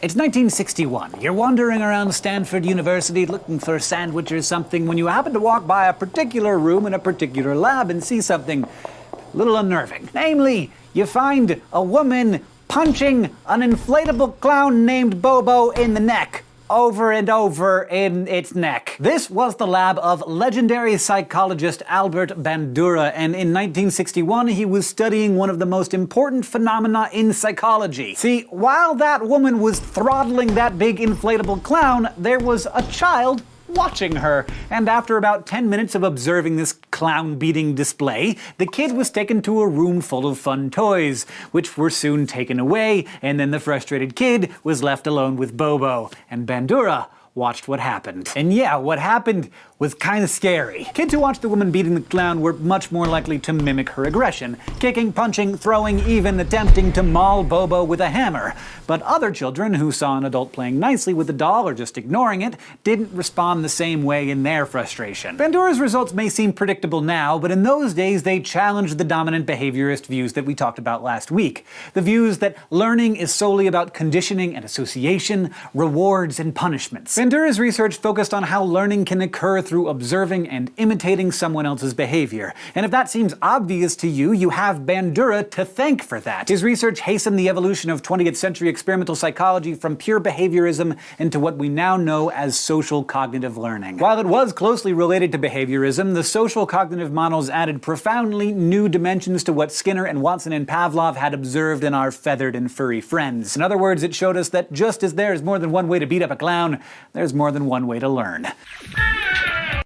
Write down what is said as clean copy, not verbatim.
It's 1961. You're wandering around Stanford University looking for a sandwich or something when you happen to walk by a particular room in a particular lab and see something a little unnerving. Namely, you find a woman punching an inflatable clown named Bobo in the neck. Over and over in its neck. This was the lab of legendary psychologist Albert Bandura, and in 1961 he was studying one of the most important phenomena in psychology. See, while that woman was throttling that big inflatable clown, there was a child watching her, and after about 10 minutes of observing this clown-beating display, the kid was taken to a room full of fun toys, which were soon taken away, and then the frustrated kid was left alone with Bobo, and Bandura watched what happened. And yeah, what happened was kinda scary. Kids who watched the woman beating the clown were much more likely to mimic her aggression, kicking, punching, throwing, even attempting to maul Bobo with a hammer. But other children who saw an adult playing nicely with a doll or just ignoring it didn't respond the same way in their frustration. Bandura's results may seem predictable now, but in those days they challenged the dominant behaviorist views that we talked about last week. The views that learning is solely about conditioning and association, rewards and punishments. Bandura's research focused on how learning can occur through observing and imitating someone else's behavior. And if that seems obvious to you, you have Bandura to thank for that. His research hastened the evolution of 20th century experimental psychology from pure behaviorism into what we now know as social cognitive learning. While it was closely related to behaviorism, the social cognitive models added profoundly new dimensions to what Skinner and Watson and Pavlov had observed in our feathered and furry friends. In other words, it showed us that just as there's more than one way to beat up a clown, there's more than one way to learn.